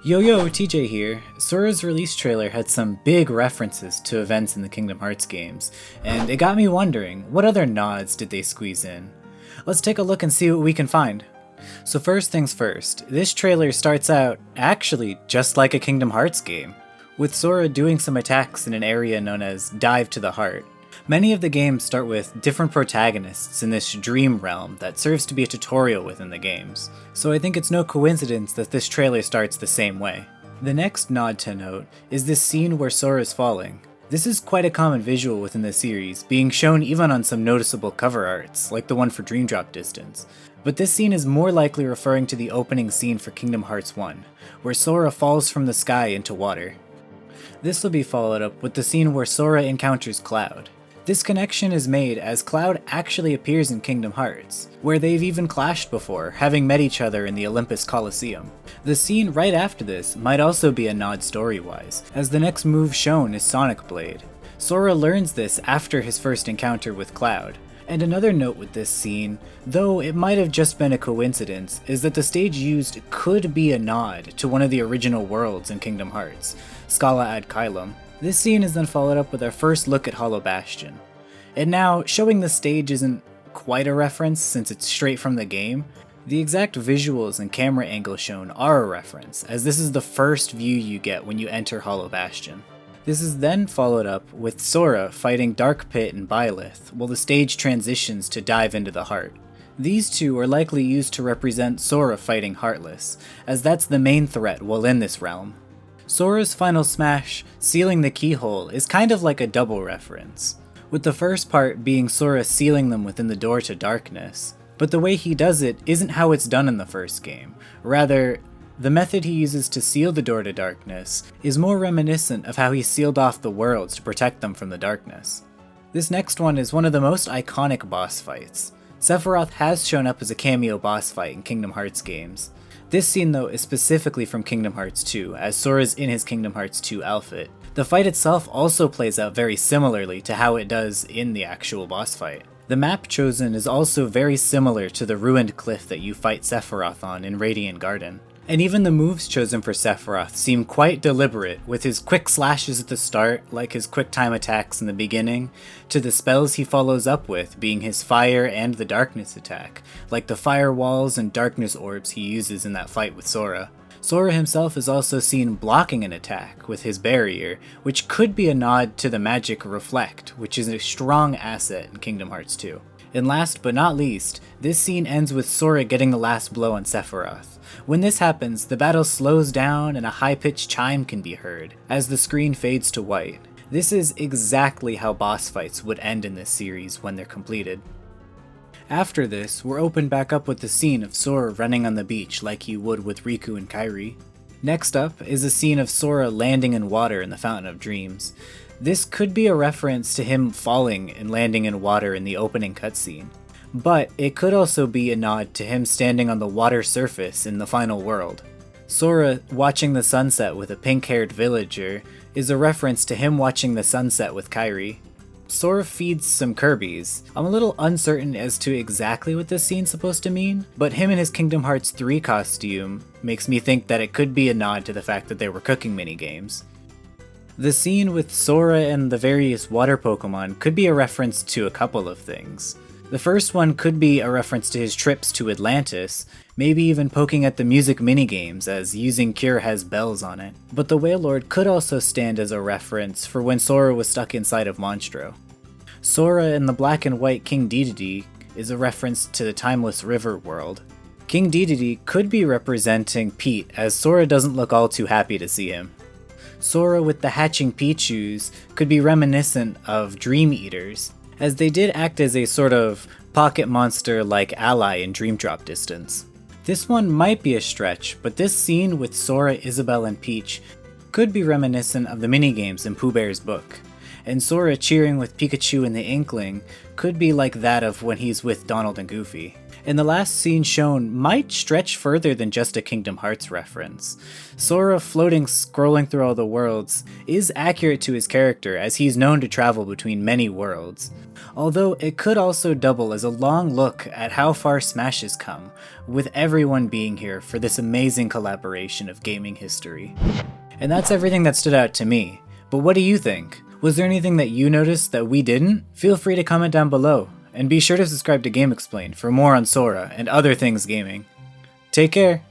Yo, TJ here. Sora's release trailer had some big references to events in the Kingdom Hearts games, and it got me wondering, what other nods did they squeeze in? Let's take a look and see what we can find. So first things first, this trailer starts out actually just like a Kingdom Hearts game, with Sora doing some attacks in an area known as Dive to the Heart. Many of the games start with different protagonists in this dream realm that serves to be a tutorial within the games, so I think it's no coincidence that this trailer starts the same way. The next nod to note is this scene where Sora is falling. This is quite a common visual within the series, being shown even on some noticeable cover arts, like the one for Dream Drop Distance. But this scene is more likely referring to the opening scene for Kingdom Hearts 1, where Sora falls from the sky into water. This will be followed up with the scene where Sora encounters Cloud. This connection is made as Cloud actually appears in Kingdom Hearts, where they've even clashed before, having met each other in the Olympus Coliseum. The scene right after this might also be a nod story-wise, as the next move shown is Sonic Blade. Sora learns this after his first encounter with Cloud. And another note with this scene, though it might have just been a coincidence, is that the stage used could be a nod to one of the original worlds in Kingdom Hearts, Scala ad Caelum. This scene is then followed up with our first look at Hollow Bastion. And now, showing the stage isn't quite a reference since it's straight from the game. The exact visuals and camera angle shown are a reference, as this is the first view you get when you enter Hollow Bastion. This is then followed up with Sora fighting Dark Pit and Byleth, while the stage transitions to Dive into the Heart. These two are likely used to represent Sora fighting Heartless, as that's the main threat while in this realm. Sora's final smash, sealing the keyhole, is kind of like a double reference, with the first part being Sora sealing them within the door to darkness. But the way he does it isn't how it's done in the first game. Rather, the method he uses to seal the door to darkness is more reminiscent of how he sealed off the worlds to protect them from the darkness. This next one is one of the most iconic boss fights. Sephiroth has shown up as a cameo boss fight in Kingdom Hearts games. This scene though is specifically from Kingdom Hearts 2, as Sora's in his Kingdom Hearts 2 outfit. The fight itself also plays out very similarly to how it does in the actual boss fight. The map chosen is also very similar to the ruined cliff that you fight Sephiroth on in Radiant Garden. And even the moves chosen for Sephiroth seem quite deliberate, with his quick slashes at the start, like his quick time attacks in the beginning, to the spells he follows up with being his fire and the darkness attack, like the fire walls and darkness orbs he uses in that fight with Sora. Sora himself is also seen blocking an attack with his barrier, which could be a nod to the magic Reflect, which is a strong asset in Kingdom Hearts 2. And last but not least, this scene ends with Sora getting the last blow on Sephiroth. When this happens, the battle slows down and a high-pitched chime can be heard, as the screen fades to white. This is exactly how boss fights would end in this series when they're completed. After this, we're opened back up with the scene of Sora running on the beach like you would with Riku and Kairi. Next up is a scene of Sora landing in water in the Fountain of Dreams. This could be a reference to him falling and landing in water in the opening cutscene, but it could also be a nod to him standing on the water surface in the final world. Sora watching the sunset with a pink-haired villager is a reference to him watching the sunset with Kairi. Sora feeds some Kirbys. I'm a little uncertain as to exactly what this scene's supposed to mean, but him in his Kingdom Hearts 3 costume makes me think that it could be a nod to the fact that they were cooking minigames. The scene with Sora and the various water Pokemon could be a reference to a couple of things. The first one could be a reference to his trips to Atlantis, maybe even poking at the music minigames as Using Cure has bells on it. But the Wailord could also stand as a reference for when Sora was stuck inside of Monstro. Sora and the black and white King Dedede is a reference to the Timeless River world. King Dedede could be representing Pete, as Sora doesn't look all too happy to see him. Sora with the hatching Pichus could be reminiscent of Dream Eaters, as they did act as a sort of pocket monster-like ally in Dream Drop Distance. This one might be a stretch, but this scene with Sora, Isabelle, and Peach could be reminiscent of the minigames in Pooh Bear's book. and Sora cheering with Pikachu and the Inkling could be like that of when he's with Donald and Goofy. And the last scene shown might stretch further than just a Kingdom Hearts reference. Sora floating scrolling through all the worlds is accurate to his character, as he's known to travel between many worlds. Although it could also double as a long look at how far Smash has come, with everyone being here for this amazing collaboration of gaming history. And that's everything that stood out to me. But what do you think? Was there anything that you noticed that we didn't? Feel free to comment down below, and be sure to subscribe to GameXplain for more on Sora and other things gaming. Take care!